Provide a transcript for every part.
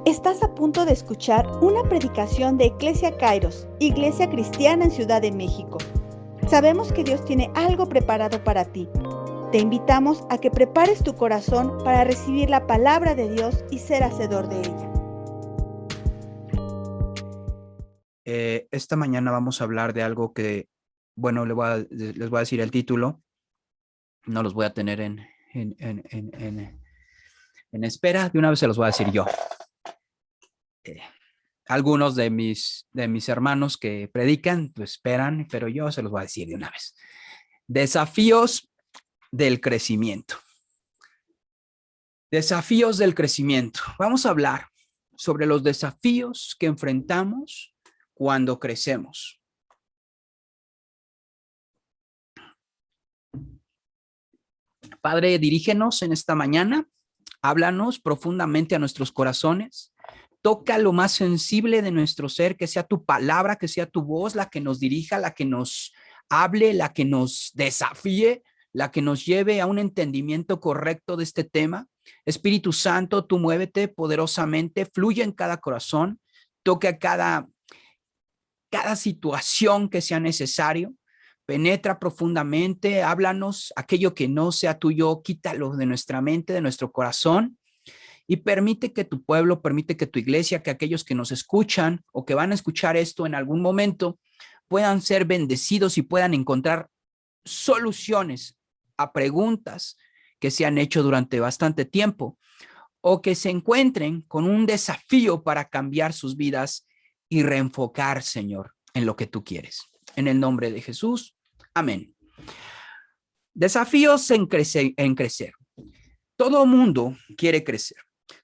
Estás a punto de escuchar una predicación de Iglesia Kairos, Iglesia Cristiana en Ciudad de México. Sabemos que Dios tiene algo preparado para ti. Te invitamos a que prepares tu corazón para recibir la palabra de Dios y ser hacedor de ella. Esta mañana vamos a hablar de algo que, bueno, les voy a decir el título. No los voy a tener en espera. De una vez se los voy a decir yo. Algunos de mis hermanos que predican, pues esperan, pero yo se los voy a decir de una vez. Desafíos del crecimiento. Desafíos del crecimiento. Vamos a hablar sobre los desafíos que enfrentamos cuando crecemos. Padre, dirígenos en esta mañana, háblanos profundamente a nuestros corazones, toca lo más sensible de nuestro ser, que sea tu palabra, que sea tu voz la que nos dirija, la que nos hable, la que nos desafíe, la que nos lleve a un entendimiento correcto de este tema. Espíritu Santo, tú muévete poderosamente, fluye en cada corazón, toca cada situación que sea necesario. Penetra profundamente, háblanos, aquello que no sea tuyo, quítalo de nuestra mente, de nuestro corazón, y permite que tu pueblo, permite que tu iglesia, que aquellos que nos escuchan o que van a escuchar esto en algún momento, puedan ser bendecidos y puedan encontrar soluciones a preguntas que se han hecho durante bastante tiempo, o que se encuentren con un desafío para cambiar sus vidas y reenfocar, Señor, en lo que tú quieres. En el nombre de Jesús. Amén. Desafíos en crecer. Todo mundo quiere crecer.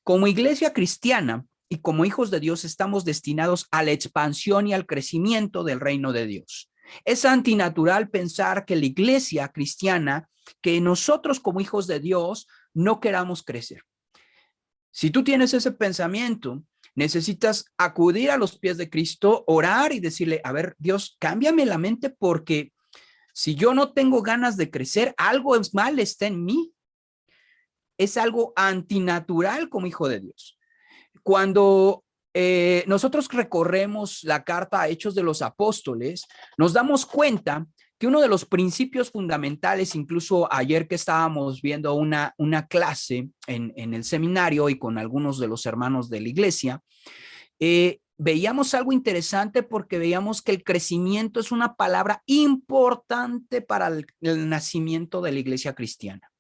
Como iglesia cristiana y como hijos de Dios estamos destinados a la expansión y al crecimiento del reino de Dios. Es antinatural pensar que la iglesia cristiana, que nosotros como hijos de Dios no queramos crecer. Si tú tienes ese pensamiento, necesitas acudir a los pies de Cristo, orar y decirle, a ver, Dios, cámbiame la mente, porque si yo no tengo ganas de crecer, algo es mal está en mí. Es algo antinatural como hijo de Dios. Cuando nosotros recorremos la carta a Hechos de los Apóstoles, nos damos cuenta que uno de los principios fundamentales, incluso ayer que estábamos viendo una clase en el seminario y con algunos de los hermanos de la iglesia, veíamos algo interesante porque veíamos que el crecimiento es una palabra importante para el nacimiento de la iglesia cristiana.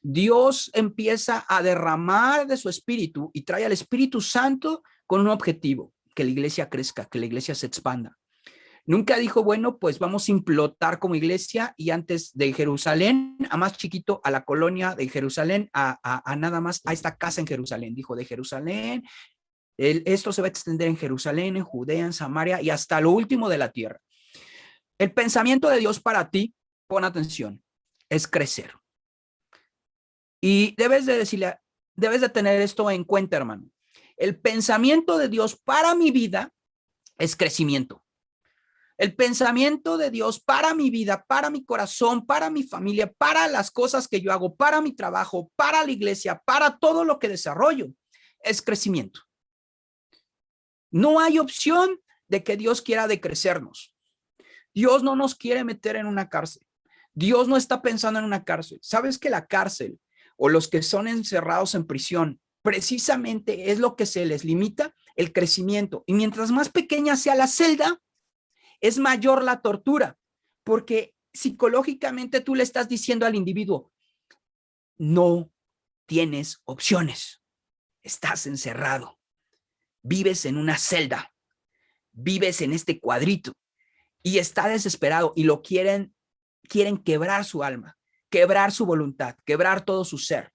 Dios empieza a derramar de su espíritu y trae al Espíritu Santo con un objetivo, que la iglesia crezca, que la iglesia se expanda. Nunca dijo, bueno, pues vamos a implotar como iglesia y antes de Jerusalén, a más chiquito, a la colonia de Jerusalén, a nada más, a esta casa en Jerusalén. Dijo de Jerusalén, esto se va a extender en Jerusalén, en Judea, en Samaria y hasta lo último de la tierra. El pensamiento de Dios para ti, pon atención, es crecer. Y debes de tener esto en cuenta, hermano. El pensamiento de Dios para mi vida es crecimiento. El pensamiento de Dios para mi vida, para mi corazón, para mi familia, para las cosas que yo hago, para mi trabajo, para la iglesia, para todo lo que desarrollo, es crecimiento. No hay opción de que Dios quiera decrecernos. Dios no nos quiere meter en una cárcel. Dios no está pensando en una cárcel. ¿Sabes que la cárcel o los que son encerrados en prisión precisamente es lo que se les limita? El crecimiento. Y mientras más pequeña sea la celda, es mayor la tortura, porque psicológicamente tú le estás diciendo al individuo, no tienes opciones, estás encerrado, vives en una celda, vives en este cuadrito y está desesperado y lo quieren quebrar su alma, quebrar su voluntad, quebrar todo su ser.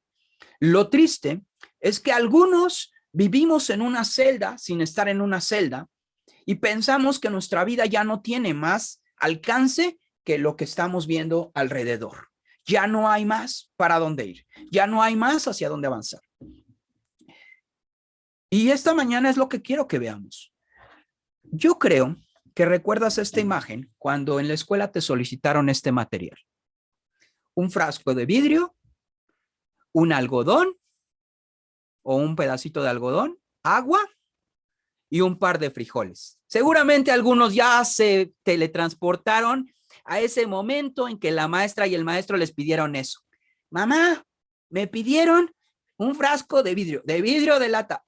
Lo triste es que algunos vivimos en una celda sin estar en una celda y pensamos que nuestra vida ya no tiene más alcance que lo que estamos viendo alrededor. Ya no hay más para dónde ir, ya no hay más hacia dónde avanzar. Y esta mañana es lo que quiero que veamos. Yo creo que recuerdas esta imagen cuando en la escuela te solicitaron este material. Un frasco de vidrio, un algodón o un pedacito de algodón agua y un par de frijoles. Seguramente algunos ya se teletransportaron a ese momento en que la maestra y el maestro les pidieron eso. Mamá, me pidieron un frasco de vidrio de lata.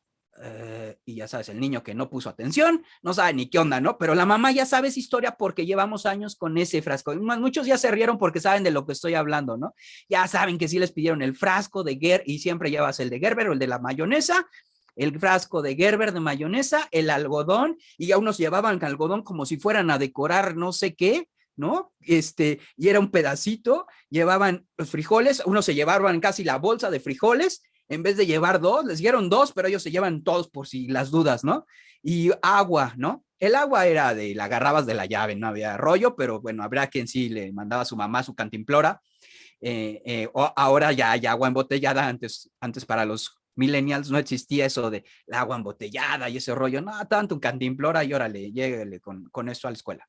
Y ya sabes, el niño que no puso atención, no sabe ni qué onda, ¿no? Pero la mamá ya sabe esa historia porque llevamos años con ese frasco. Muchos ya se rieron porque saben de lo que estoy hablando, ¿no? Ya saben que sí les pidieron el frasco de Gerber y siempre llevas el de Gerber o el de la mayonesa, el frasco de Gerber de mayonesa, el algodón, y ya unos llevaban algodón como si fueran a decorar no sé qué, ¿no? Y era un pedacito, llevaban los frijoles, unos se llevaban casi la bolsa de frijoles, en vez de llevar dos, les dieron dos, pero ellos se llevan todos por si las dudas, ¿no? Y agua, ¿no? El agua era de, la agarrabas de la llave, no había rollo, pero bueno, habrá quien sí le mandaba a su mamá su cantimplora. Ahora ya hay agua embotellada, antes para los millennials no existía eso de la agua embotellada y ese rollo, no, tanto un cantimplora y órale, lléguele con eso a la escuela.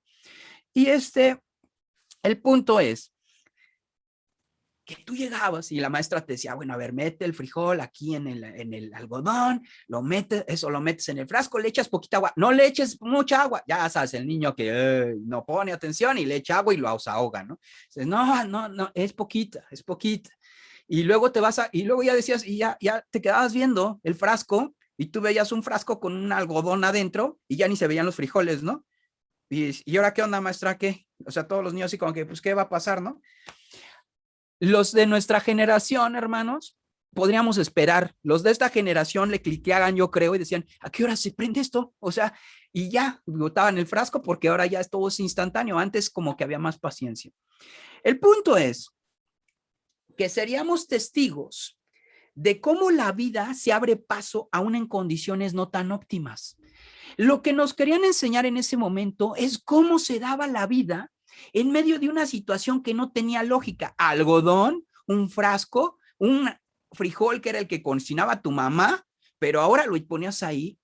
Y el punto es que tú llegabas y la maestra te decía, bueno, a ver, mete el frijol aquí en el algodón, lo metes en el frasco, le echas poquita agua, no le eches mucha agua, ya sabes, el niño que no pone atención y le echa agua y lo ahoga, ¿no? Dices, no, es poquita. Y luego y luego ya decías, y ya te quedabas viendo el frasco y tú veías un frasco con un algodón adentro y ya ni se veían los frijoles, ¿no? Y ahora, ¿qué onda, maestra? ¿Qué? O sea, todos los niños así como que, pues, ¿qué va a pasar, no? Los de nuestra generación, hermanos, podríamos esperar. Los de esta generación le cliqueaban, yo creo, y decían, ¿a qué hora se prende esto? O sea, y ya botaban el frasco porque ahora ya todo es instantáneo. Antes como que había más paciencia. El punto es que seríamos testigos de cómo la vida se abre paso aún en condiciones no tan óptimas. Lo que nos querían enseñar en ese momento es cómo se daba la vida en medio de una situación que no tenía lógica. Algodón, un frasco, un frijol que era el que cocinaba tu mamá, pero ahora lo ponías ahí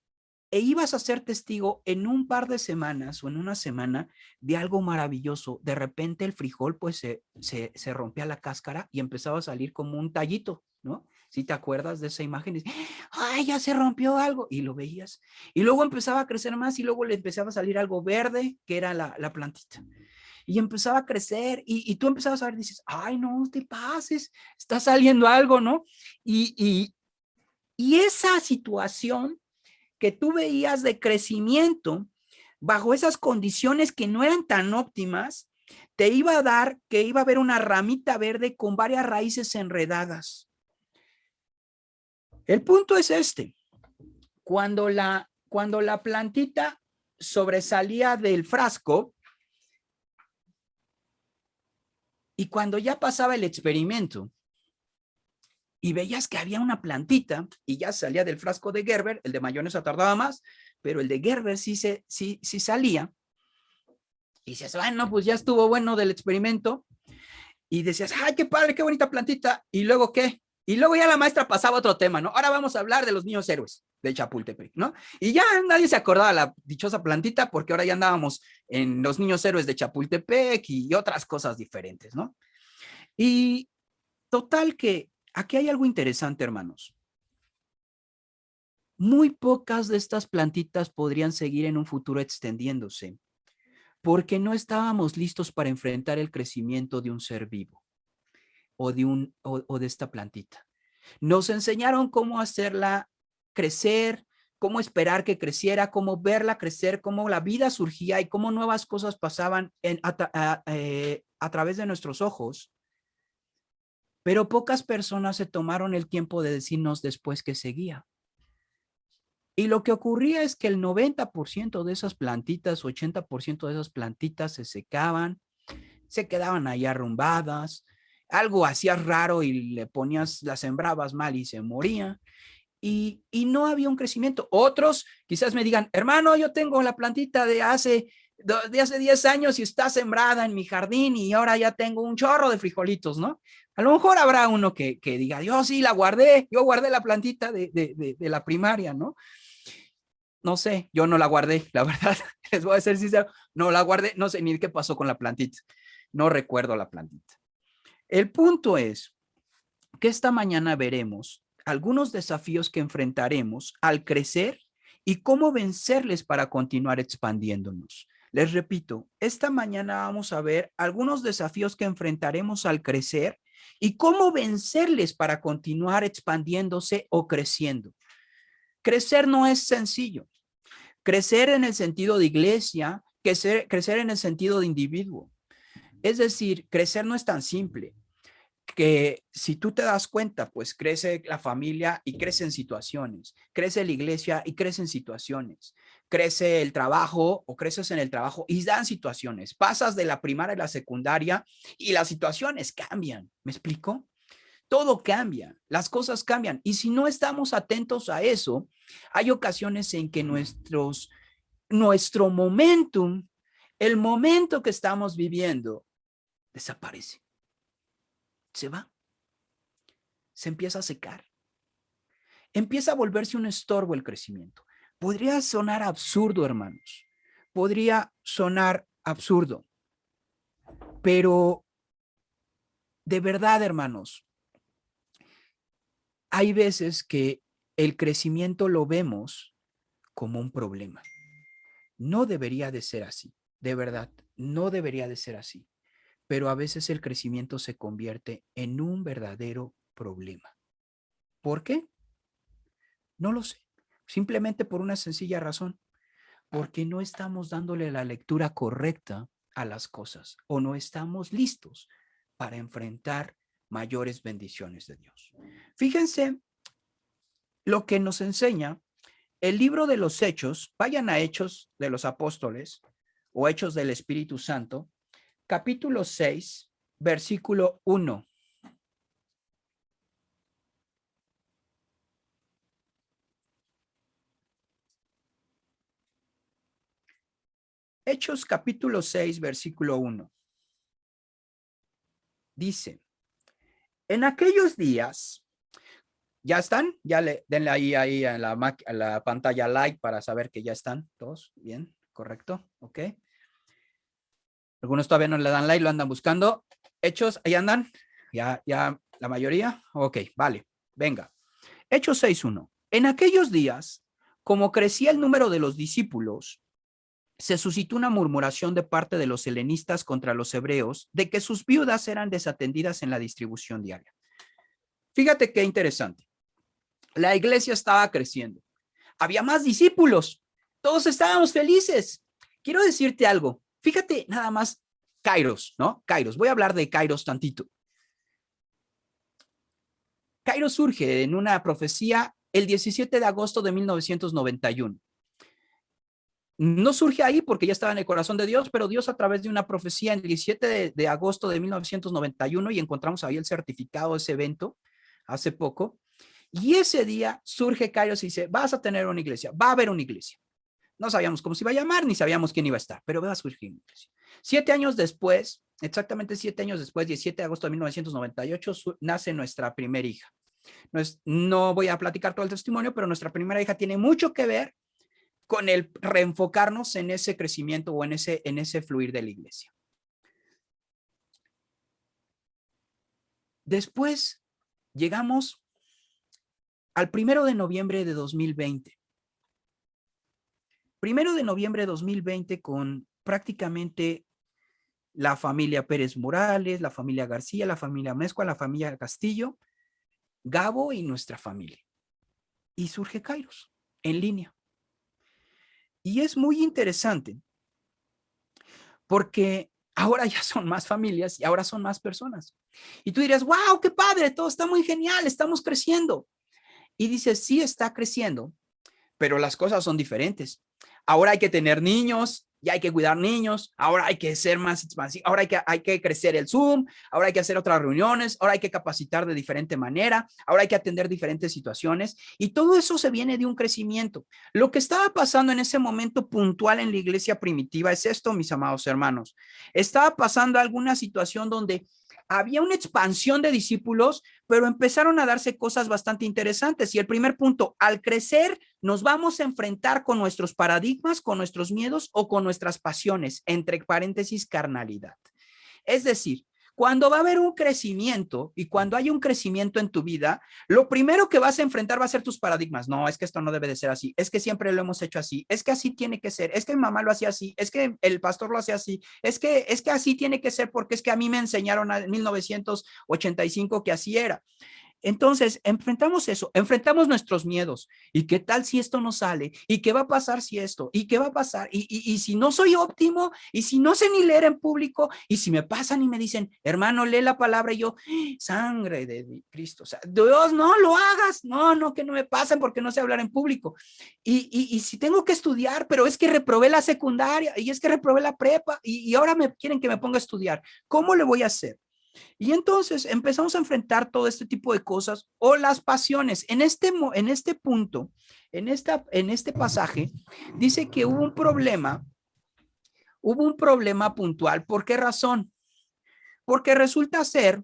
e ibas a ser testigo en un par de semanas o en una semana de algo maravilloso. De repente el frijol pues se rompía la cáscara y empezaba a salir como un tallito, ¿no? Si te acuerdas de esa imagen, ¡ay, ya se rompió algo! Y lo veías. Y luego empezaba a crecer más y luego le empezaba a salir algo verde, que era la plantita. Y empezaba a crecer y tú empezabas a ver, dices, ¡ay, no te pases! Está saliendo algo, ¿no? Y esa situación que tú veías de crecimiento bajo esas condiciones que no eran tan óptimas, te iba a dar que iba a haber una ramita verde con varias raíces enredadas. El punto es cuando la plantita sobresalía del frasco y cuando ya pasaba el experimento y veías que había una plantita y ya salía del frasco de Gerber, el de mayonesa tardaba más, pero el de Gerber sí salía. Y dices, bueno, pues ya estuvo bueno del experimento. Y decías, ay, qué padre, qué bonita plantita. ¿Y luego qué? Y luego ya la maestra pasaba a otro tema, ¿no? Ahora vamos a hablar de los niños héroes de Chapultepec, ¿no? Y ya nadie se acordaba de la dichosa plantita porque ahora ya andábamos en los niños héroes de Chapultepec y otras cosas diferentes, ¿no? Y total que aquí hay algo interesante, hermanos. Muy pocas de estas plantitas podrían seguir en un futuro extendiéndose porque no estábamos listos para enfrentar el crecimiento de un ser vivo o de esta plantita. Nos enseñaron cómo hacerla crecer, cómo esperar que creciera, cómo verla crecer, cómo la vida surgía y cómo nuevas cosas pasaban a través de nuestros ojos. Pero pocas personas se tomaron el tiempo de decirnos después que seguía. Y lo que ocurría es que el 90% de esas plantitas, 80% de esas plantitas se secaban, se quedaban ahí arrumbadas, algo hacías raro y le ponías, las sembrabas mal y se moría. Y no había un crecimiento. Otros quizás me digan, hermano, yo tengo la plantita de hace 10 años y está sembrada en mi jardín y ahora ya tengo un chorro de frijolitos, ¿no? A lo mejor habrá uno que diga, yo sí la guardé, yo guardé la plantita de la primaria, ¿no? No sé, yo no la guardé, la verdad, les voy a ser sincero, no la guardé, no sé ni qué pasó con la plantita, no recuerdo la plantita. El punto es que esta mañana veremos algunos desafíos que enfrentaremos al crecer y cómo vencerles para continuar expandiéndonos. Les repito, esta mañana vamos a ver algunos desafíos que enfrentaremos al crecer y cómo vencerles para continuar expandiéndose o creciendo. Crecer no es sencillo. Crecer en el sentido de iglesia, crecer en el sentido de individuo. Es decir, crecer no es tan simple. Que si tú te das cuenta, pues crece la familia y crecen situaciones, crece la iglesia y crecen situaciones, crece el trabajo o creces en el trabajo y dan situaciones, pasas de la primaria a la secundaria y las situaciones cambian, ¿me explico? Todo cambia, las cosas cambian y si no estamos atentos a eso, hay ocasiones en que nuestro momentum, el momento que estamos viviendo, desaparece, se va. Se empieza a secar. Empieza a volverse un estorbo el crecimiento. Podría sonar absurdo, hermanos. Podría sonar absurdo. Pero de verdad, hermanos, hay veces que el crecimiento lo vemos como un problema. No debería de ser así. De verdad, no debería de ser así. Pero a veces el crecimiento se convierte en un verdadero problema. ¿Por qué? No lo sé. Simplemente por una sencilla razón. Porque no estamos dándole la lectura correcta a las cosas o no estamos listos para enfrentar mayores bendiciones de Dios. Fíjense lo que nos enseña el libro de los Hechos. Vayan a Hechos de los Apóstoles o Hechos del Espíritu Santo, capítulo 6, versículo 1. Hechos capítulo 6, versículo 1. Dice, en aquellos días, ¿ya están? Ya denle ahí a la pantalla like para saber que ya están todos. Bien, correcto, ok. Algunos todavía no le dan like, lo andan buscando. Hechos, ahí andan. Ya la mayoría. Ok, vale, venga. Hechos 6:1. En aquellos días, como crecía el número de los discípulos, se suscitó una murmuración de parte de los helenistas contra los hebreos de que sus viudas eran desatendidas en la distribución diaria. Fíjate qué interesante. La iglesia estaba creciendo. Había más discípulos. Todos estábamos felices. Quiero decirte algo. Fíjate nada más Kairos, ¿no? Kairos. Voy a hablar de Kairos tantito. Kairos surge en una profecía el 17 de agosto de 1991. No surge ahí porque ya estaba en el corazón de Dios, pero Dios a través de una profecía en el 17 de agosto de 1991 y encontramos ahí el certificado de ese evento hace poco. Y ese día surge Kairos y dice, vas a tener una iglesia, va a haber una iglesia. No sabíamos cómo se iba a llamar, ni sabíamos quién iba a estar, pero va a surgir una iglesia. 7 años después, exactamente 7 años después, 17 de agosto de 1998, nace nuestra primera hija. No voy a platicar todo el testimonio, pero nuestra primera hija tiene mucho que ver con el reenfocarnos en ese crecimiento o en ese fluir de la iglesia. Después llegamos al 1 de noviembre de 2020. 1 de noviembre de 2020 con prácticamente la familia Pérez Morales, la familia García, la familia Mezcua, la familia Castillo, Gabo y nuestra familia. Y surge Kairos en línea. Y es muy interesante porque ahora ya son más familias y ahora son más personas. Y tú dirías, wow, qué padre, todo está muy genial, estamos creciendo. Y dices, sí está creciendo, pero las cosas son diferentes. Ahora hay que tener niños, ya hay que cuidar niños, ahora hay que ser más expansivo, ahora hay que crecer el Zoom, ahora hay que hacer otras reuniones, ahora hay que capacitar de diferente manera, ahora hay que atender diferentes situaciones y todo eso se viene de un crecimiento. Lo que estaba pasando en ese momento puntual en la iglesia primitiva es esto, mis amados hermanos. Estaba pasando alguna situación donde había una expansión de discípulos, pero empezaron a darse cosas bastante interesantes. Y el primer punto, al crecer, nos vamos a enfrentar con nuestros paradigmas, con nuestros miedos o con nuestras pasiones, entre paréntesis, carnalidad. Es decir, Cuando va a haber un crecimiento y cuando hay un crecimiento en tu vida, lo primero que vas a enfrentar va a ser tus paradigmas. No, es que esto no debe de ser así, es que siempre lo hemos hecho así, es que así tiene que ser, es que mi mamá lo hacía así, es que el pastor lo hacía así, es que así tiene que ser porque es que a mí me enseñaron en 1985 que así era. Entonces, enfrentamos eso, enfrentamos nuestros miedos. ¿Y qué tal si esto no sale? ¿Y qué va a pasar si esto? ¿Y qué va a pasar? ¿Y si no soy óptimo? ¿Y si no sé ni leer en público? ¿Y si me pasan y me dicen, hermano, lee la palabra? Y yo, sangre de Cristo, o sea, Dios, no lo hagas. No, que no me pasen porque no sé hablar en público. Y si tengo que estudiar, pero es que reprobé la secundaria y es que reprobé la prepa y ahora me quieren que me ponga a estudiar. ¿Cómo le voy a hacer? Y entonces empezamos a enfrentar todo este tipo de cosas o las pasiones. En este punto, en este pasaje, dice que hubo un problema puntual. ¿Por qué razón? Porque resulta ser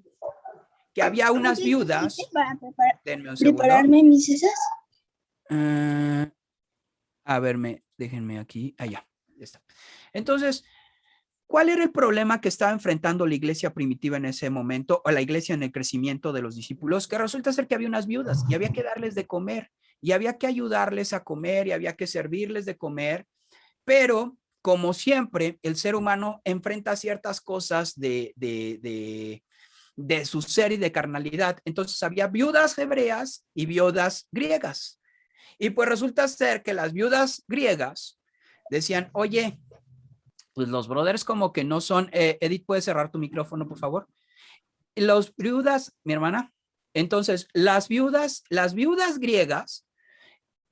que había unas viudas. Para Denme un segundo. prepararme mis esas. A verme, déjenme aquí. Allá, ya está. Entonces, ¿cuál era el problema que estaba enfrentando la iglesia primitiva en ese momento, o la iglesia en el crecimiento de los discípulos? Que resulta ser que había unas viudas y había que darles de comer y había que ayudarles a comer y había que servirles de comer, pero como siempre, el ser humano enfrenta ciertas cosas de su ser y de carnalidad. Entonces había viudas hebreas y viudas griegas. Y pues resulta ser que las viudas griegas decían, oye, pues los brothers como que no son, Edith, ¿puedes cerrar tu micrófono, por favor? Los viudas, mi hermana, entonces las viudas griegas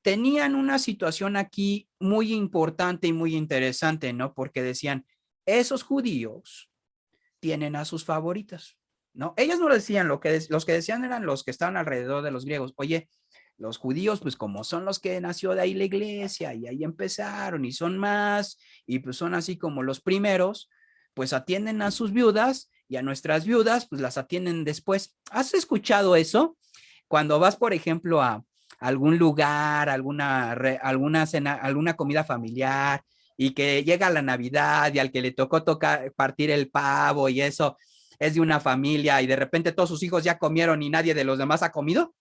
tenían una situación aquí muy importante y muy interesante, ¿no? Porque decían, esos judíos tienen a sus favoritas, ¿no? Ellos no decían, los que decían eran los que estaban alrededor de los griegos. Oye, los judíos, pues como son los que nació de ahí la iglesia y ahí empezaron y son más y pues son así como los primeros, pues atienden a sus viudas y a nuestras viudas, pues las atienden después. ¿Has escuchado eso? Cuando vas, por ejemplo, a algún lugar, alguna cena, alguna comida familiar y que llega la Navidad y al que le tocó partir el pavo y eso es de una familia y de repente todos sus hijos ya comieron y nadie de los demás ha comido.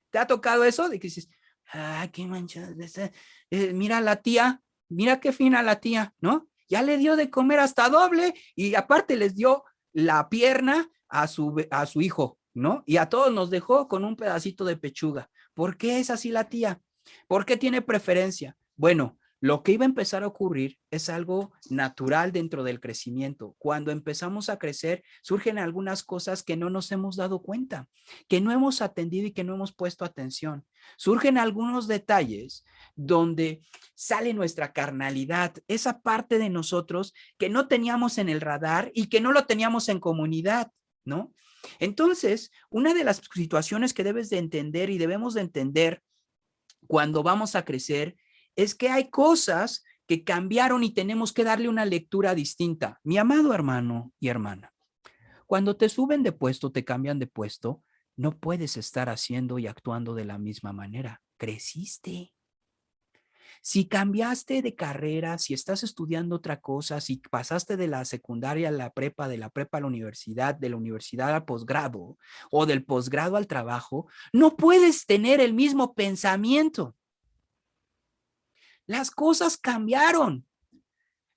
¿Te ha tocado eso? De que dices, ah, qué manchada, mira la tía, mira qué fina la tía, ¿no? Ya le dio de comer hasta doble y aparte les dio la pierna a su hijo, ¿no? Y a todos nos dejó con un pedacito de pechuga. ¿Por qué es así la tía? ¿Por qué tiene preferencia? Bueno, lo que iba a empezar a ocurrir es algo natural dentro del crecimiento. Cuando empezamos a crecer, surgen algunas cosas que no nos hemos dado cuenta, que no hemos atendido y que no hemos puesto atención. Surgen algunos detalles donde sale nuestra carnalidad, esa parte de nosotros que no teníamos en el radar y que no lo teníamos en comunidad, ¿no? Entonces, una de las situaciones que debes de entender y debemos de entender cuando vamos a crecer es que hay cosas que cambiaron y tenemos que darle una lectura distinta. Mi amado hermano y hermana, cuando te suben de puesto, te cambian de puesto, no puedes estar haciendo y actuando de la misma manera. Creciste. Si cambiaste de carrera, si estás estudiando otra cosa, si pasaste de la secundaria a la prepa, de la prepa a la universidad, de la universidad al posgrado o del posgrado al trabajo, no puedes tener el mismo pensamiento. Las cosas cambiaron,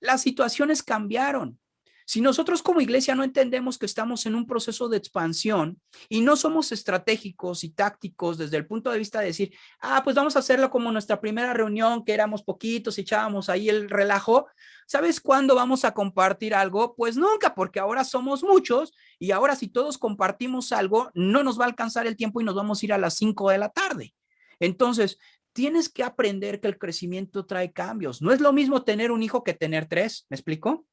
las situaciones cambiaron. Si nosotros como iglesia no entendemos que estamos en un proceso de expansión y no somos estratégicos y tácticos desde el punto de vista de decir, pues vamos a hacerlo como nuestra primera reunión, que éramos poquitos y echábamos ahí el relajo, ¿sabes cuándo vamos a compartir algo? Pues nunca, porque ahora somos muchos y ahora si todos compartimos algo, no nos va a alcanzar el tiempo y nos vamos a ir a las 5 de la tarde. Entonces, tienes que aprender que el crecimiento trae cambios. No es lo mismo tener un hijo que tener 3, ¿me explico?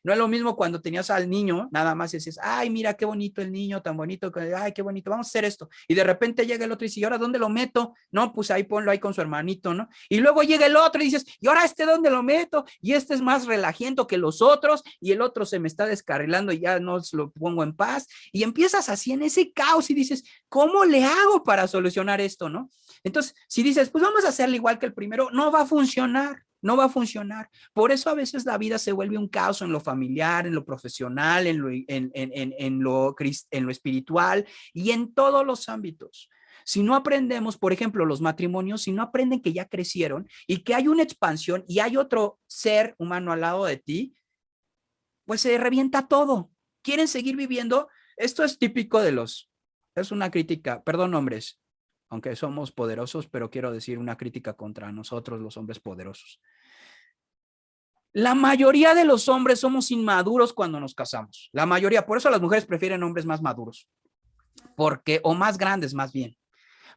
No es lo mismo cuando tenías al niño, nada más y dices, ay, mira qué bonito el niño, tan bonito, ay, qué bonito, vamos a hacer esto. Y de repente llega el otro y dice, ¿y ahora dónde lo meto? No, pues ahí ponlo ahí con su hermanito, ¿no? Y luego llega el otro y dices, ¿y ahora dónde lo meto? Y este es más relajiento que los otros y el otro se me está descarrilando y ya no lo pongo en paz. Y empiezas así en ese caos y dices, ¿cómo le hago para solucionar esto, no? Entonces, si dices, pues vamos a hacerlo igual que el primero, no va a funcionar. no va a funcionar. Por eso a veces la vida se vuelve un caos en lo familiar, en lo profesional, en lo espiritual y en todos los ámbitos. Si no aprendemos, por ejemplo, los matrimonios, si no aprenden que ya crecieron y que hay una expansión y hay otro ser humano al lado de ti, pues se revienta todo. ¿Quieren seguir viviendo? Esto es típico es una crítica, perdón hombres, aunque somos poderosos, pero quiero decir una crítica contra nosotros los hombres poderosos. La mayoría de los hombres somos inmaduros cuando nos casamos. La mayoría, por eso las mujeres prefieren hombres más maduros, o más grandes más bien,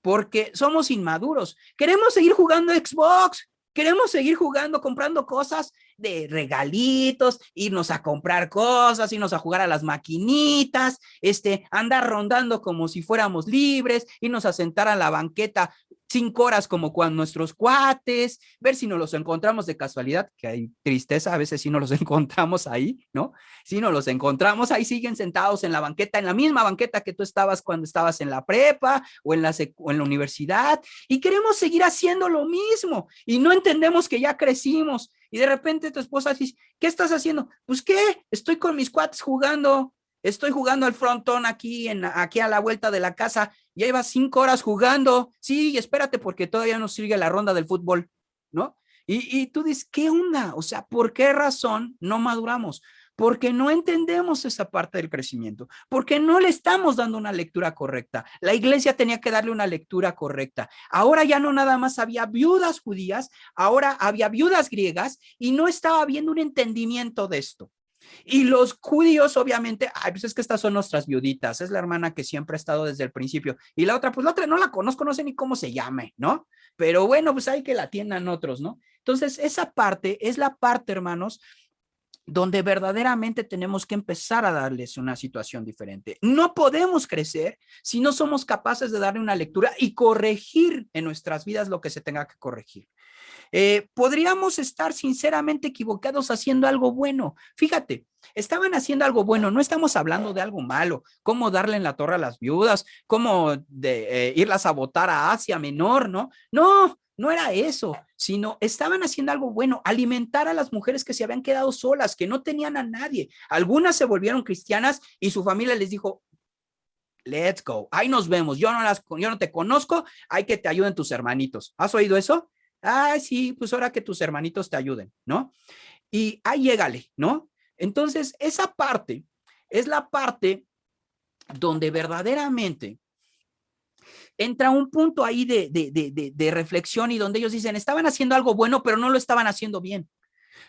porque somos inmaduros. Queremos seguir jugando Xbox, queremos seguir jugando, comprando cosas de regalitos, irnos a comprar cosas, irnos a jugar a las maquinitas, andar rondando como si fuéramos libres, irnos a sentar a la banqueta 5 horas como cuando nuestros cuates, ver si nos los encontramos de casualidad, que hay tristeza, a veces sí nos los encontramos ahí, ¿no? Si nos los encontramos ahí, siguen sentados en la banqueta, en la misma banqueta que tú estabas cuando estabas en la prepa o en la universidad, y queremos seguir haciendo lo mismo, y no entendemos que ya crecimos, y de repente tu esposa dice, ¿qué estás haciendo? Pues, ¿qué? Estoy con mis cuates jugando. Estoy jugando al frontón aquí a la vuelta de la casa. Ya llevas 5 horas jugando. Sí, espérate porque todavía no sigue la ronda del fútbol, ¿no? Y tú dices, ¿qué onda? O sea, ¿por qué razón no maduramos? Porque no entendemos esa parte del crecimiento, porque no le estamos dando una lectura correcta. La iglesia tenía que darle una lectura correcta. Ahora ya no nada más había viudas judías, ahora había viudas griegas y no estaba habiendo un entendimiento de esto. Y los judíos, obviamente, ay, pues es que estas son nuestras viuditas, es la hermana que siempre ha estado desde el principio. Y la otra, pues la otra no la conozco, no sé ni cómo se llame, ¿no? Pero bueno, pues hay que la atiendan otros, ¿no? Entonces, esa parte es la parte, hermanos, donde verdaderamente tenemos que empezar a darles una situación diferente. No podemos crecer si no somos capaces de darle una lectura y corregir en nuestras vidas lo que se tenga que corregir. Podríamos estar sinceramente equivocados haciendo algo bueno. Fíjate, estaban haciendo algo bueno, no estamos hablando de algo malo, como darle en la torre a las viudas, como irlas a votar a Asia Menor, ¿no? No, no era eso, sino estaban haciendo algo bueno, alimentar a las mujeres que se habían quedado solas, que no tenían a nadie. Algunas se volvieron cristianas y su familia les dijo, let's go, ahí nos vemos, yo no te conozco, hay que te ayuden tus hermanitos. ¿Has oído eso? Ah, sí, pues ahora que tus hermanitos te ayuden, ¿no? Y ahí llégale, ¿no? Entonces, esa parte es la parte donde verdaderamente entra un punto ahí de reflexión y donde ellos dicen, estaban haciendo algo bueno, pero no lo estaban haciendo bien.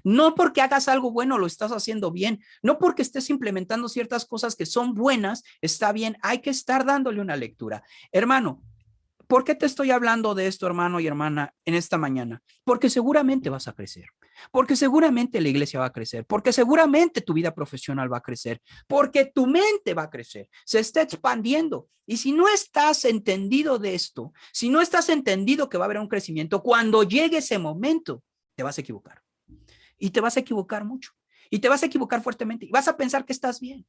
No porque hagas algo bueno lo estás haciendo bien, no porque estés implementando ciertas cosas que son buenas, está bien, hay que estar dándole una lectura. Hermano, ¿por qué te estoy hablando de esto, hermano y hermana, en esta mañana? Porque seguramente vas a crecer, porque seguramente la iglesia va a crecer, porque seguramente tu vida profesional va a crecer, porque tu mente va a crecer, se está expandiendo. Y si no estás entendido de esto, si no estás entendido que va a haber un crecimiento, cuando llegue ese momento, te vas a equivocar. Y te vas a equivocar mucho. Y te vas a equivocar fuertemente. Y vas a pensar que estás bien.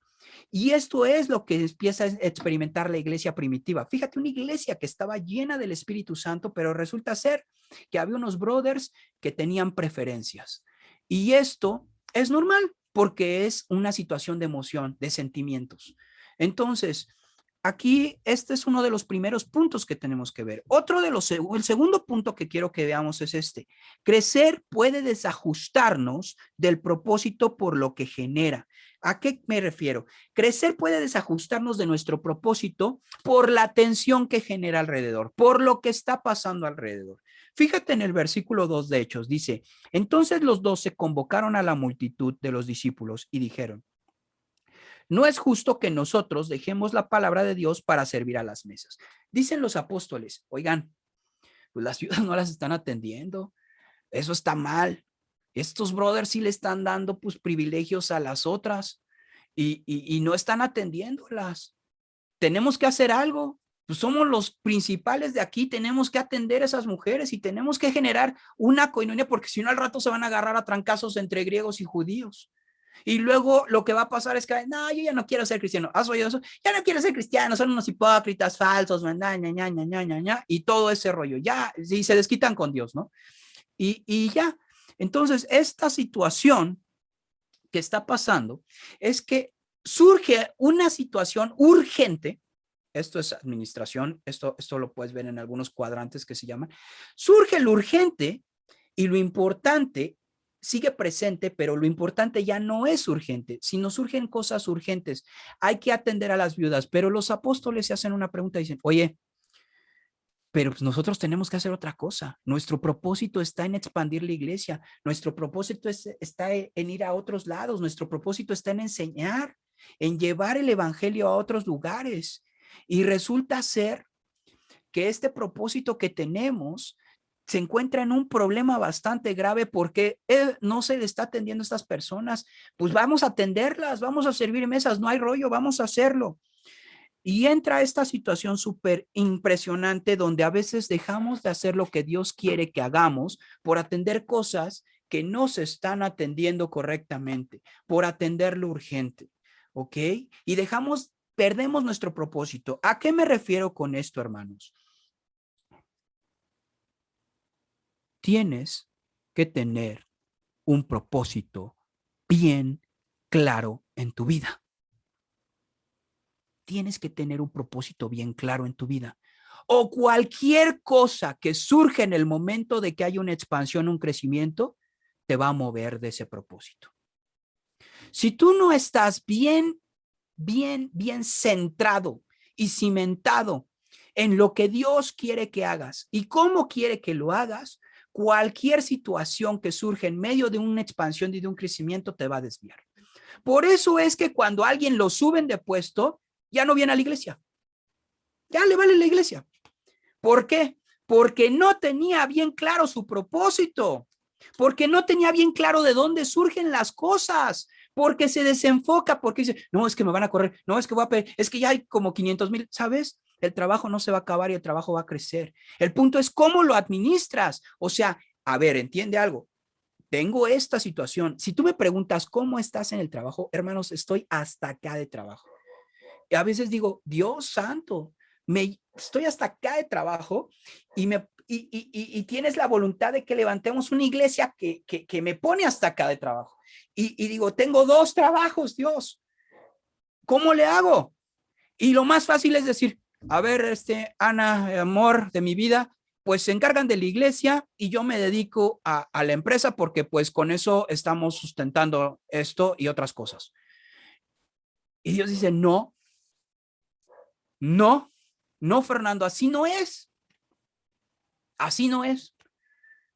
Y esto es lo que empieza a experimentar la iglesia primitiva. Fíjate, una iglesia que estaba llena del Espíritu Santo, pero resulta ser que había unos brothers que tenían preferencias. Y esto es normal porque es una situación de emoción, de sentimientos. Entonces, aquí este es uno de los primeros puntos que tenemos que ver. El segundo punto que quiero que veamos es este. Crecer puede desajustarnos del propósito por lo que genera. ¿A qué me refiero? Crecer puede desajustarnos de nuestro propósito por la tensión que genera alrededor, por lo que está pasando alrededor. Fíjate en el versículo 2 de Hechos, dice, entonces los 12 convocaron a la multitud de los discípulos y dijeron, no es justo que nosotros dejemos la palabra de Dios para servir a las mesas. Dicen los apóstoles, oigan, pues las ciudades no las están atendiendo, eso está mal. Estos brothers sí le están dando pues privilegios a las otras y no están atendiéndolas. Tenemos que hacer algo. Pues somos los principales de aquí, tenemos que atender a esas mujeres y tenemos que generar una coinonía porque si no al rato se van a agarrar a trancazos entre griegos y judíos. Y luego lo que va a pasar es que, no, yo ya no quiero ser cristiano. ¿Has oído eso? Ya no quiero ser cristiano, son unos hipócritas falsos, y todo ese rollo. Ya, sí, se desquitan con Dios, ¿no? Y ya. Entonces, esta situación que está pasando es que surge una situación urgente. Esto es administración, esto lo puedes ver en algunos cuadrantes que se llaman. Surge lo urgente y lo importante sigue presente, pero lo importante ya no es urgente, sino surgen cosas urgentes. Hay que atender a las viudas, pero los apóstoles se hacen una pregunta y dicen, oye, pero pues nosotros tenemos que hacer otra cosa. Nuestro propósito está en expandir la iglesia. Nuestro propósito está en ir a otros lados. Nuestro propósito está en enseñar, en llevar el evangelio a otros lugares. Y resulta ser que este propósito que tenemos se encuentra en un problema bastante grave porque no se le está atendiendo a estas personas. Pues vamos a atenderlas, vamos a servir mesas, no hay rollo, vamos a hacerlo. Y entra esta situación súper impresionante donde a veces dejamos de hacer lo que Dios quiere que hagamos por atender cosas que no se están atendiendo correctamente, por atender lo urgente, ¿ok? Y perdemos nuestro propósito. ¿A qué me refiero con esto, hermanos? Tienes que tener un propósito bien claro en tu vida. Tienes que tener un propósito bien claro en tu vida. O cualquier cosa que surge en el momento de que haya una expansión, un crecimiento, te va a mover de ese propósito. Si tú no estás bien centrado y cimentado en lo que Dios quiere que hagas y cómo quiere que lo hagas, cualquier situación que surge en medio de una expansión y de un crecimiento te va a desviar. Por eso es que cuando a alguien lo suben de puesto, ya no viene a la iglesia. Ya le vale la iglesia. ¿Por qué? Porque no tenía bien claro su propósito. Porque no tenía bien claro de dónde surgen las cosas. Porque se desenfoca, porque dice, no, es que me van a correr, no, es que voy a pedir, es que ya hay como 500,000, ¿sabes? El trabajo no se va a acabar y el trabajo va a crecer. El punto es cómo lo administras. O sea, a ver, entiende algo. Tengo esta situación. Si tú me preguntas cómo estás en el trabajo, hermanos, estoy hasta acá de trabajo. Y a veces digo, Dios santo, estoy hasta acá de trabajo y tienes la voluntad de que levantemos una iglesia que me pone hasta acá de trabajo. Y digo, tengo 2 trabajos, Dios. ¿Cómo le hago? Y lo más fácil es decir, a ver, Ana, amor de mi vida, pues se encargan de la iglesia y yo me dedico a la empresa porque pues con eso estamos sustentando esto y otras cosas. Y Dios dice, no, no, no, Fernando, así no es. Así no es.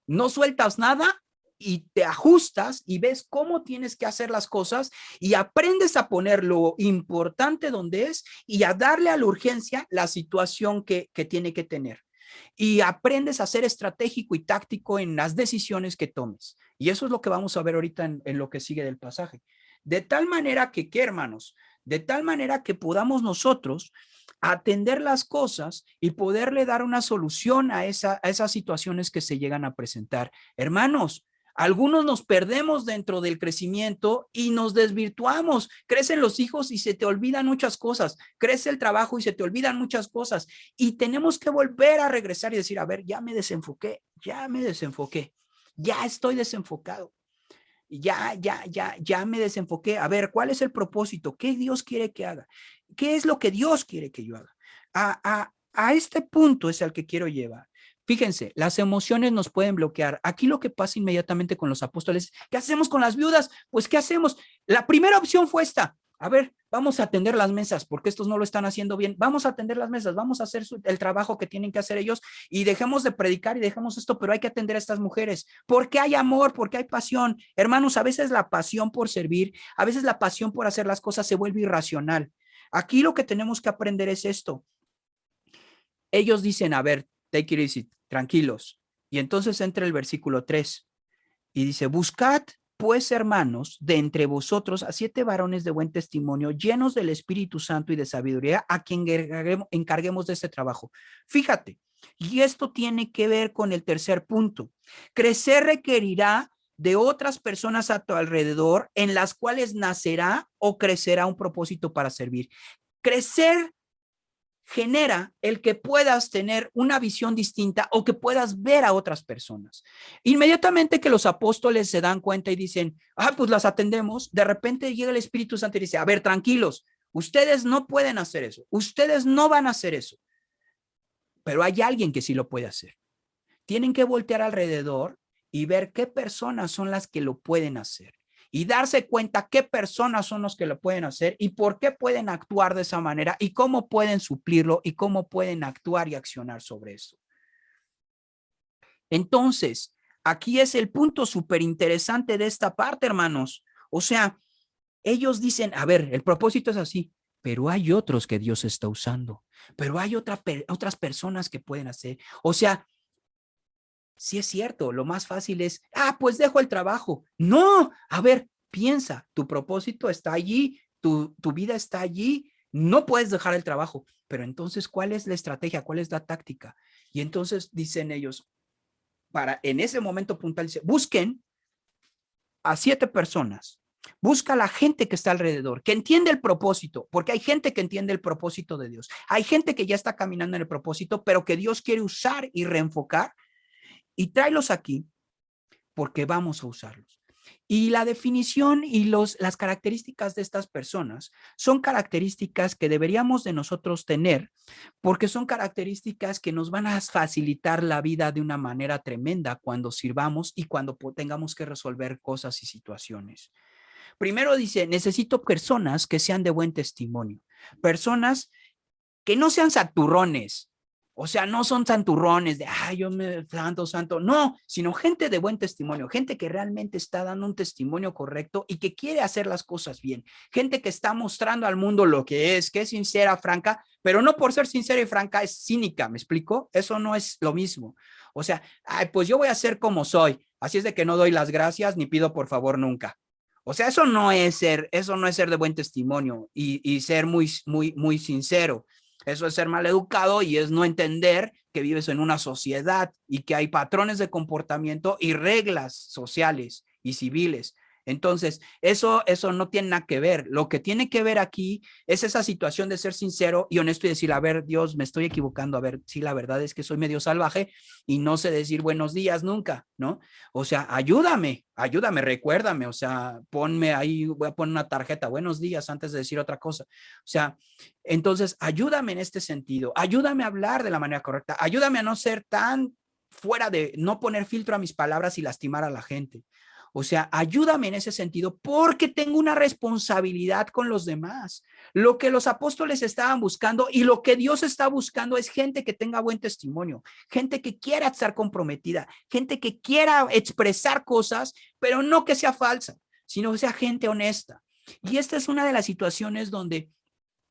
No sueltas nada y te ajustas y ves cómo tienes que hacer las cosas y aprendes a poner lo importante donde es y a darle a la urgencia la situación que tiene que tener. Y aprendes a ser estratégico y táctico en las decisiones que tomes. Y eso es lo que vamos a ver ahorita en lo que sigue del pasaje. De tal manera que, ¿qué, hermanos? De tal manera que podamos nosotros atender las cosas y poderle dar una solución a esas situaciones que se llegan a presentar. Hermanos, algunos nos perdemos dentro del crecimiento y nos desvirtuamos. Crecen los hijos y se te olvidan muchas cosas. Crece el trabajo y se te olvidan muchas cosas. Y tenemos que volver a regresar y decir, a ver, ya me desenfoqué, ya estoy desenfocado. Ya me desenfoqué. A ver, ¿cuál es el propósito? ¿Qué Dios quiere que haga? ¿Qué es lo que Dios quiere que yo haga? A este punto es al que quiero llevar. Fíjense, las emociones nos pueden bloquear. Aquí lo que pasa inmediatamente con los apóstoles, ¿qué hacemos con las viudas? Pues, ¿qué hacemos? La primera opción fue esta. A ver, vamos a atender las mesas porque estos no lo están haciendo bien. Vamos a atender las mesas, vamos a hacer el trabajo que tienen que hacer ellos y dejemos de predicar y dejemos esto, pero hay que atender a estas mujeres porque hay amor, porque hay pasión. Hermanos, a veces la pasión por servir, a veces la pasión por hacer las cosas se vuelve irracional. Aquí lo que tenemos que aprender es esto. Ellos dicen, a ver, take it easy, tranquilos. Y entonces entra el versículo 3 y dice, buscad pues, hermanos, de entre vosotros a 7 varones de buen testimonio, llenos del Espíritu Santo y de sabiduría, a quien encarguemos de este trabajo. Fíjate, y esto tiene que ver con el tercer punto. Crecer requerirá de otras personas a tu alrededor en las cuales nacerá o crecerá un propósito para servir. Crecer genera el que puedas tener una visión distinta o que puedas ver a otras personas. Inmediatamente que los apóstoles se dan cuenta y dicen, pues las atendemos, de repente llega el Espíritu Santo y dice, a ver, tranquilos, ustedes no pueden hacer eso, ustedes no van a hacer eso, pero hay alguien que sí lo puede hacer. Tienen que voltear alrededor y ver qué personas son las que lo pueden hacer y darse cuenta qué personas son los que lo pueden hacer y por qué pueden actuar de esa manera y cómo pueden suplirlo y cómo pueden actuar y accionar sobre eso. Entonces, aquí es el punto súper interesante de esta parte, hermanos. O sea, ellos dicen, a ver, el propósito es así, pero hay otros que Dios está usando, pero hay otras personas que pueden hacer. O sea, sí es cierto, lo más fácil es, pues dejo el trabajo. No, a ver, piensa, tu propósito está allí, tu vida está allí, no puedes dejar el trabajo. Pero entonces, ¿cuál es la estrategia? ¿Cuál es la táctica? Y entonces dicen ellos, en ese momento puntual, busquen a 7 personas. Busca a la gente que está alrededor, que entiende el propósito, porque hay gente que entiende el propósito de Dios. Hay gente que ya está caminando en el propósito, pero que Dios quiere usar y reenfocar. Y tráelos aquí porque vamos a usarlos. Y la definición y las características de estas personas son características que deberíamos de nosotros tener porque son características que nos van a facilitar la vida de una manera tremenda cuando sirvamos y cuando tengamos que resolver cosas y situaciones. Primero dice, necesito personas que sean de buen testimonio, personas que no sean santurrones. O sea, no son santurrones de, yo me santo, no, sino gente de buen testimonio, gente que realmente está dando un testimonio correcto y que quiere hacer las cosas bien, gente que está mostrando al mundo lo que es sincera, franca, pero no por ser sincera y franca es cínica, ¿me explico? Eso no es lo mismo. O sea, pues yo voy a ser como soy, así es de que no doy las gracias ni pido por favor nunca. O sea, eso no es ser de buen testimonio y ser muy, muy, muy sincero. Eso es ser mal educado y es no entender que vives en una sociedad y que hay patrones de comportamiento y reglas sociales y civiles. Entonces, eso no tiene nada que ver. Lo que tiene que ver aquí es esa situación de ser sincero y honesto y decir, a ver, Dios, me estoy equivocando. A ver, sí, la verdad es que soy medio salvaje y no sé decir buenos días nunca, ¿no? O sea, ayúdame, recuérdame, o sea, ponme ahí, voy a poner una tarjeta, buenos días, antes de decir otra cosa. O sea, entonces, ayúdame en este sentido, ayúdame a hablar de la manera correcta, ayúdame a no ser tan fuera de, no poner filtro a mis palabras y lastimar a la gente. O sea, ayúdame en ese sentido porque tengo una responsabilidad con los demás. Lo que los apóstoles estaban buscando y lo que Dios está buscando es gente que tenga buen testimonio, gente que quiera estar comprometida, gente que quiera expresar cosas, pero no que sea falsa, sino que sea gente honesta. Y esta es una de las situaciones donde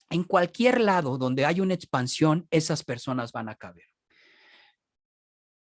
en cualquier lado donde hay una expansión, esas personas van a caber.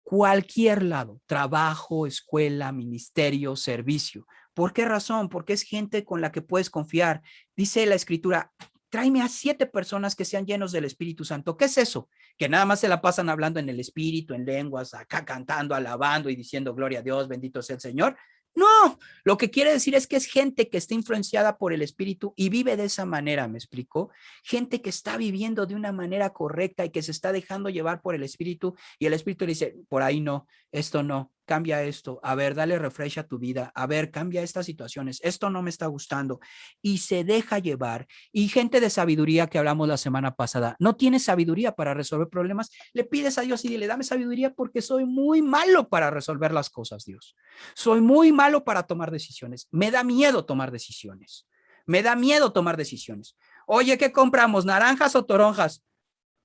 Cualquier lado, trabajo, escuela, ministerio, servicio. ¿Por qué razón? Porque es gente con la que puedes confiar. Dice la escritura, tráeme a 7 personas que sean llenos del Espíritu Santo. ¿Qué es eso? Que nada más se la pasan hablando en el Espíritu, en lenguas, acá cantando, alabando y diciendo gloria a Dios, bendito sea el Señor. No, lo que quiere decir es que es gente que está influenciada por el Espíritu y vive de esa manera, ¿me explico? Gente que está viviendo de una manera correcta y que se está dejando llevar por el Espíritu y el Espíritu le dice, por ahí no, esto no, cambia esto, a ver, dale refresh a tu vida, a ver, cambia estas situaciones, esto no me está gustando y se deja llevar. Y gente de sabiduría que hablamos la semana pasada, no tiene sabiduría para resolver problemas, le pides a Dios y dile, dame sabiduría porque soy muy malo para resolver las cosas, Dios. Soy muy malo para tomar decisiones, me da miedo tomar decisiones, me da miedo tomar decisiones. Oye, ¿qué compramos? ¿Naranjas o toronjas?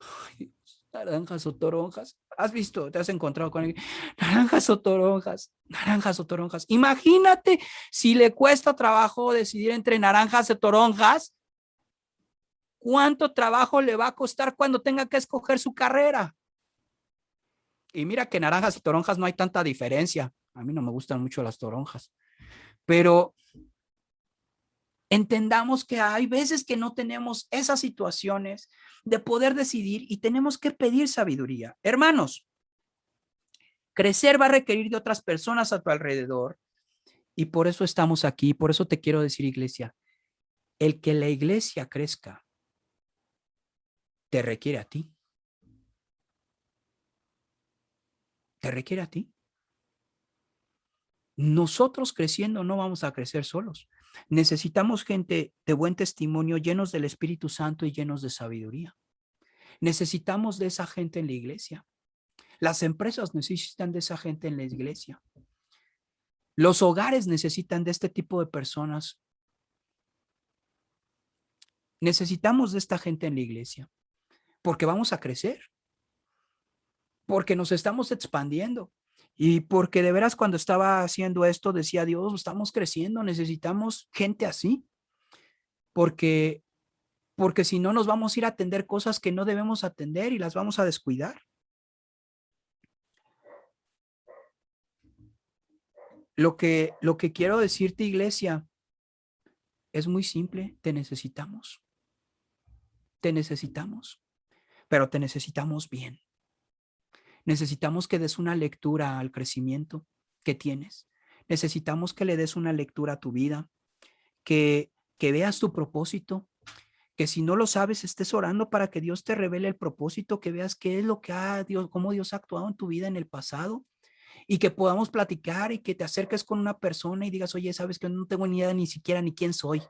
Ay, naranjas o toronjas. ¿Has visto? ¿Te has encontrado con él? Naranjas o toronjas, naranjas o toronjas. Imagínate si le cuesta trabajo decidir entre naranjas o toronjas, ¿cuánto trabajo le va a costar cuando tenga que escoger su carrera? Y mira que naranjas y toronjas no hay tanta diferencia. A mí no me gustan mucho las toronjas, pero entendamos que hay veces que no tenemos esas situaciones de poder decidir y tenemos que pedir sabiduría. Hermanos, crecer va a requerir de otras personas a tu alrededor y por eso estamos aquí. Por eso te quiero decir, iglesia, el que la iglesia crezca te requiere a ti. Te requiere a ti. Nosotros creciendo no vamos a crecer solos. Necesitamos gente de buen testimonio, llenos del Espíritu Santo y llenos de sabiduría. Necesitamos de esa gente en la iglesia. Las empresas necesitan de esa gente en la iglesia. Los hogares necesitan de este tipo de personas. Necesitamos de esta gente en la iglesia porque vamos a crecer, porque nos estamos expandiendo. Y porque de veras cuando estaba haciendo esto decía, Dios, estamos creciendo, necesitamos gente así. Porque si no nos vamos a ir a atender cosas que no debemos atender y las vamos a descuidar. Lo que quiero decirte, iglesia, es muy simple, te necesitamos. Te necesitamos, pero te necesitamos bien. Necesitamos que des una lectura al crecimiento que tienes. Necesitamos que le des una lectura a tu vida, que veas tu propósito, que si no lo sabes, estés orando para que Dios te revele el propósito, que veas qué es lo que Dios, cómo Dios ha actuado en tu vida en el pasado y que podamos platicar y que te acerques con una persona y digas, oye, sabes que no tengo ni idea ni siquiera ni quién soy.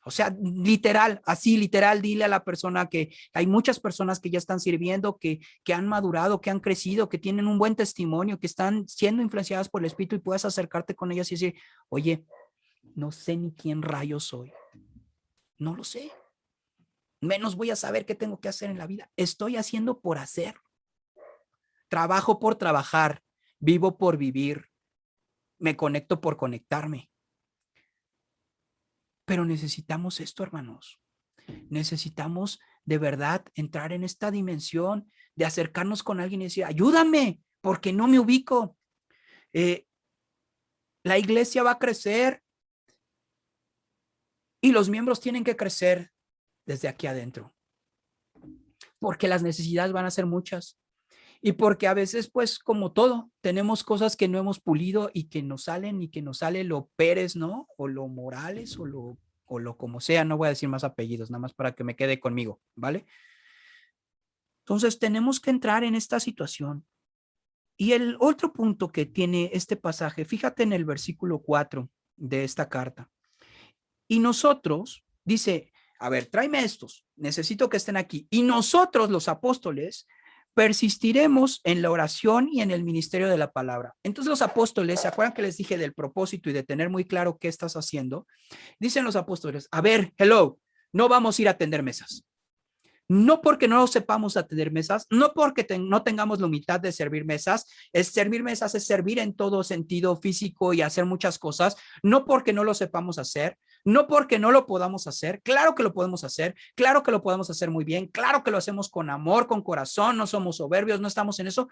O sea, literal, así literal, dile a la persona que hay muchas personas que ya están sirviendo, que han madurado, que han crecido, que tienen un buen testimonio, que están siendo influenciadas por el Espíritu y puedes acercarte con ellas y decir, oye, no sé ni quién rayos soy. No lo sé. Menos voy a saber qué tengo que hacer en la vida. Estoy haciendo por hacer. Trabajo por trabajar. Vivo por vivir. Me conecto por conectarme. Pero necesitamos esto, hermanos. Necesitamos de verdad entrar en esta dimensión de acercarnos con alguien y decir, ayúdame, porque no me ubico. La iglesia va a crecer y los miembros tienen que crecer desde aquí adentro. Porque las necesidades van a ser muchas. Y porque a veces, pues, como todo, tenemos cosas que no hemos pulido y que nos salen y que nos sale lo Pérez, ¿no? O lo Morales o lo como sea. No voy a decir más apellidos, nada más para que me quede conmigo, ¿vale? Entonces, tenemos que entrar en esta situación. Y el otro punto que tiene este pasaje, fíjate en el versículo 4 de esta carta. Y nosotros, dice, a ver, tráeme estos, necesito que estén aquí. Y nosotros, los apóstoles, persistiremos en la oración y en el ministerio de la palabra. Entonces los apóstoles, ¿se acuerdan que les dije del propósito y de tener muy claro qué estás haciendo? Dicen los apóstoles, a ver, hello, no vamos a ir a atender mesas. No porque no sepamos atender mesas, no porque no tengamos la humildad de servir mesas. Servir mesas es servir en todo sentido físico y hacer muchas cosas, no porque no lo sepamos hacer, no porque no lo podamos hacer. Claro que lo podemos hacer, claro que lo podemos hacer muy bien, claro que lo hacemos con amor, con corazón, no somos soberbios, no estamos en eso,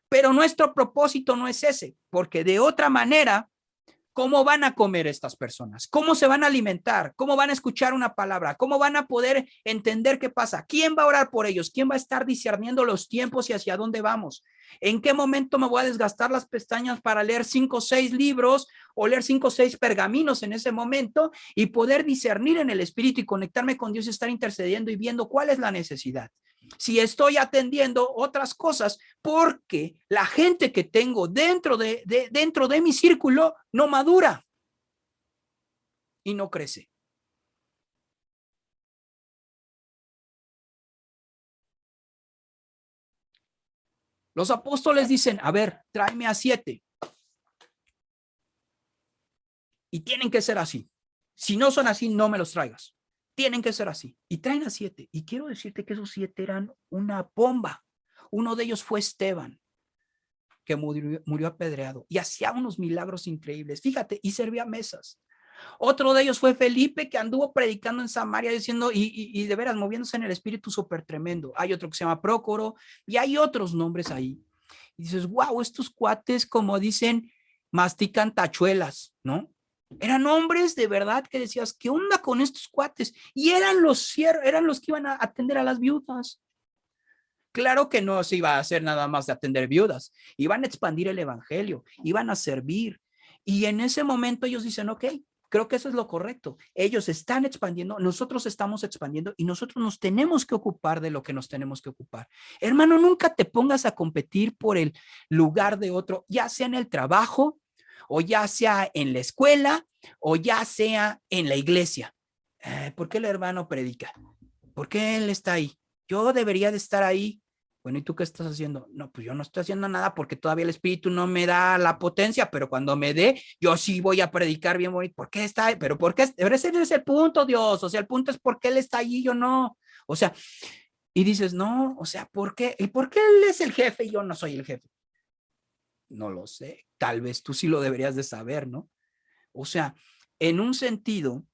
pero nuestro propósito no es ese, porque de otra manera, ¿cómo van a comer estas personas? ¿Cómo se van a alimentar? ¿Cómo van a escuchar una palabra? ¿Cómo van a poder entender qué pasa? ¿Quién va a orar por ellos? ¿Quién va a estar discerniendo los tiempos y hacia dónde vamos? ¿En qué momento me voy a desgastar las pestañas para leer 5 o 6 libros o leer 5 o 6 pergaminos en ese momento y poder discernir en el espíritu y conectarme con Dios y estar intercediendo y viendo cuál es la necesidad? Si estoy atendiendo otras cosas, porque la gente que tengo dentro de mi círculo no madura y no crece. Los apóstoles dicen, a ver, tráeme a 7. Y tienen que ser así. Si no son así, no me los traigas. Tienen que ser así. Y traen a 7. Y quiero decirte que esos 7 eran una bomba. Uno de ellos fue Esteban, que murió apedreado y hacía unos milagros increíbles. Fíjate, y servía mesas. Otro de ellos fue Felipe, que anduvo predicando en Samaria diciendo y de veras moviéndose en el espíritu súper tremendo. Hay otro que se llama Prócoro y hay otros nombres ahí. Y dices, wow, estos cuates, como dicen, mastican tachuelas, ¿no? Eran hombres de verdad que decías, ¿qué onda con estos cuates? Y eran los que iban a atender a las viudas. Claro que no se iba a hacer nada más de atender viudas, iban a expandir el evangelio, iban a servir. Y en ese momento ellos dicen, ok, Creo que eso es lo correcto. Ellos están expandiendo, nosotros estamos expandiendo y nosotros nos tenemos que ocupar de lo que nos tenemos que ocupar. Hermano, nunca te pongas a competir por el lugar de otro, ya sea en el trabajo o ya sea en la escuela o ya sea en la iglesia. ¿Por qué el hermano predica? ¿Por qué él está ahí? Yo debería de estar ahí. Bueno, ¿y tú qué estás haciendo? No, pues yo no estoy haciendo nada porque todavía el espíritu no me da la potencia, pero cuando me dé, yo sí voy a predicar bien bonito. ¿Por qué está ahí? ¿Pero por qué? Ese es el punto, Dios. O sea, el punto es por qué él está allí y yo no. O sea, y dices, no, o sea, ¿por qué? ¿Y por qué él es el jefe y yo no soy el jefe? No lo sé. Tal vez tú sí lo deberías de saber, ¿no? O sea, en un sentido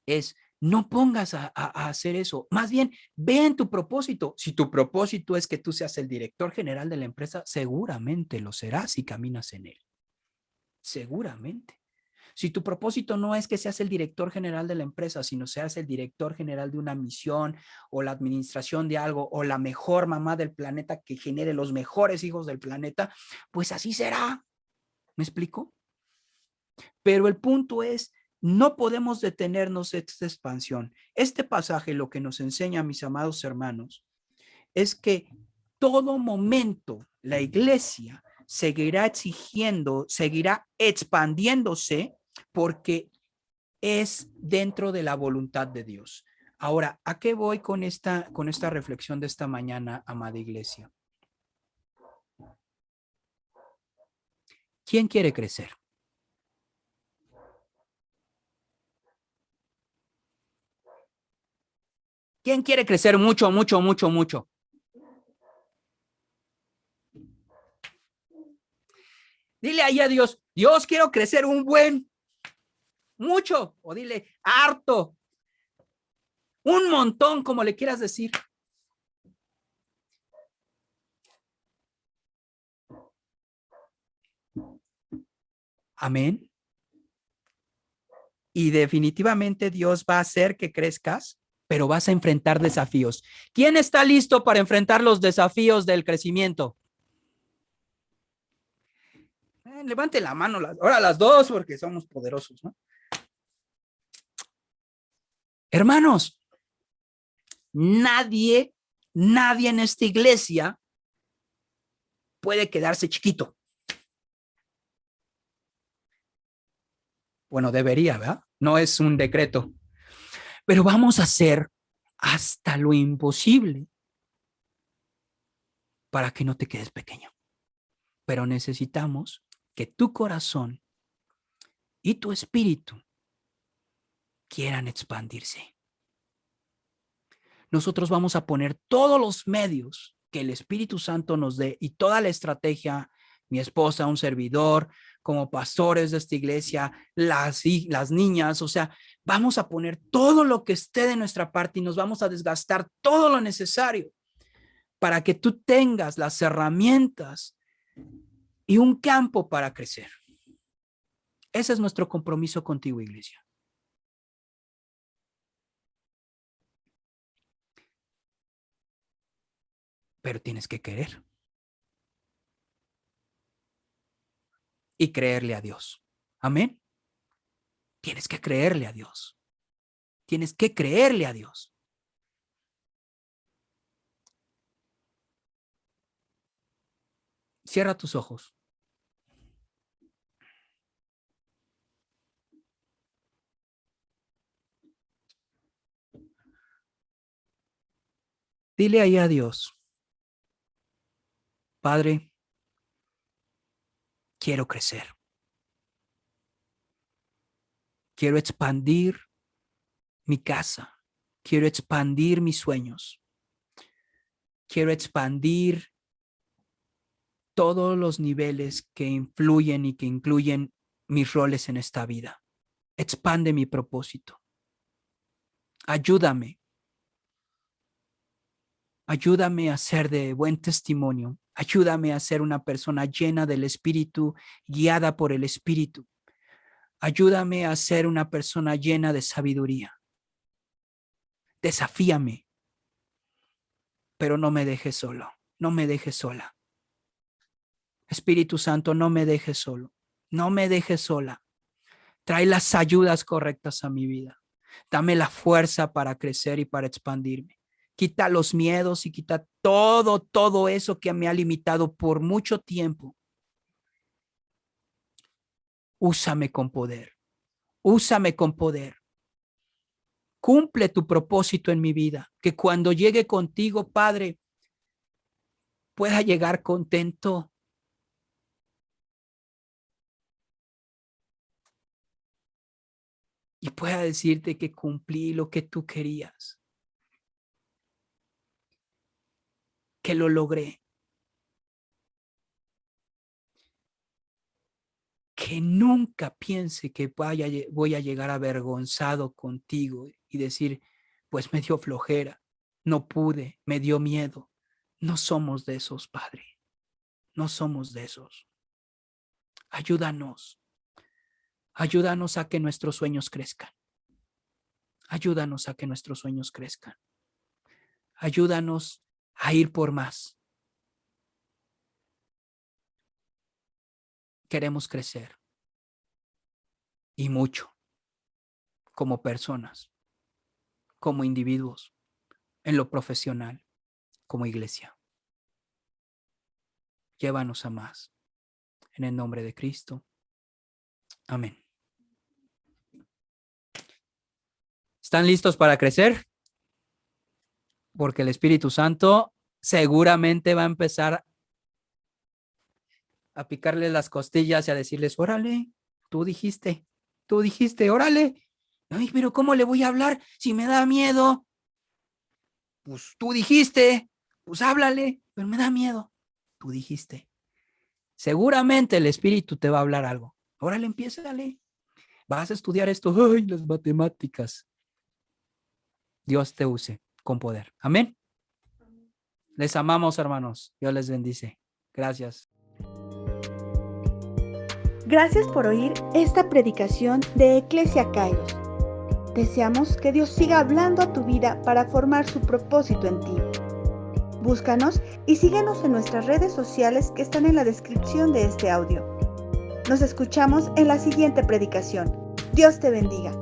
es no pongas a hacer eso. Más bien, ve en tu propósito. Si tu propósito es que tú seas el director general de la empresa, seguramente lo serás si caminas en él. Seguramente. Si tu propósito no es que seas el director general de la empresa, sino seas el director general de una misión o la administración de algo o la mejor mamá del planeta que genere los mejores hijos del planeta, pues así será. ¿Me explico? Pero el punto es, no podemos detenernos esta expansión. Este pasaje lo que nos enseña, mis amados hermanos, es que todo momento la iglesia seguirá exigiendo, seguirá expandiéndose porque es dentro de la voluntad de Dios. Ahora, ¿a qué voy con esta reflexión de esta mañana, amada iglesia? ¿Quién quiere crecer? ¿Quién quiere crecer mucho, mucho, mucho, mucho? Dile ahí a Dios, Dios, quiero crecer un buen, mucho, o dile harto, un montón, como le quieras decir. Amén. Y definitivamente Dios va a hacer que crezcas, pero vas a enfrentar desafíos. ¿Quién está listo para enfrentar los desafíos del crecimiento? Levante la mano, ahora las dos, porque somos poderosos, ¿no? Hermanos, nadie en esta iglesia puede quedarse chiquito. Bueno, debería, ¿verdad? No es un decreto. Pero vamos a hacer hasta lo imposible para que no te quedes pequeño. Pero necesitamos que tu corazón y tu espíritu quieran expandirse. Nosotros vamos a poner todos los medios que el Espíritu Santo nos dé y toda la estrategia, mi esposa, un servidor, como pastores de esta iglesia, las niñas, o sea, vamos a poner todo lo que esté de nuestra parte y nos vamos a desgastar todo lo necesario para que tú tengas las herramientas y un campo para crecer. Ese es nuestro compromiso contigo, iglesia. Pero tienes que querer y creerle a Dios. Amén. Tienes que creerle a Dios. Tienes que creerle a Dios. Cierra tus ojos. Dile ahí a Dios, Padre, quiero crecer. Quiero expandir mi casa. Quiero expandir mis sueños. Quiero expandir todos los niveles que influyen y que incluyen mis roles en esta vida. Expande mi propósito. Ayúdame. Ayúdame a ser de buen testimonio. Ayúdame a ser una persona llena del Espíritu, guiada por el Espíritu. Ayúdame a ser una persona llena de sabiduría. Desafíame, pero no me dejes solo. No me dejes sola. Espíritu Santo, no me dejes solo. No me dejes sola. Trae las ayudas correctas a mi vida. Dame la fuerza para crecer y para expandirme. Quita los miedos y quita todo eso que me ha limitado por mucho tiempo. Úsame con poder. Úsame con poder. Cumple tu propósito en mi vida. Que cuando llegue contigo, Padre, pueda llegar contento. Y pueda decirte que cumplí lo que tú querías. Que lo logré. Que nunca piense que voy a llegar avergonzado contigo y decir, pues me dio flojera, no pude, me dio miedo. No somos de esos, Padre. No somos de esos. Ayúdanos. Ayúdanos a que nuestros sueños crezcan. Ayúdanos a que nuestros sueños crezcan. Ayúdanos a ir por más. Queremos crecer. Y mucho. Como personas. Como individuos. En lo profesional. Como iglesia. Llévanos a más. En el nombre de Cristo. Amén. ¿Están listos para crecer? Porque el Espíritu Santo seguramente va a empezar a picarles las costillas y a decirles, órale, tú dijiste, órale. Ay, pero ¿cómo le voy a hablar si me da miedo? Pues tú dijiste, pues háblale, pero me da miedo. Tú dijiste. Seguramente el Espíritu te va a hablar algo. Órale, empiézale. Vas a estudiar esto, ay, las matemáticas. Dios te use con poder. Amén. Les amamos, hermanos. Dios les bendice. Gracias. Gracias por oír esta predicación de Eclesia Kairos. Deseamos que Dios siga hablando a tu vida para formar su propósito en ti. Búscanos y síguenos en nuestras redes sociales que están en la descripción de este audio. Nos escuchamos en la siguiente predicación. Dios te bendiga.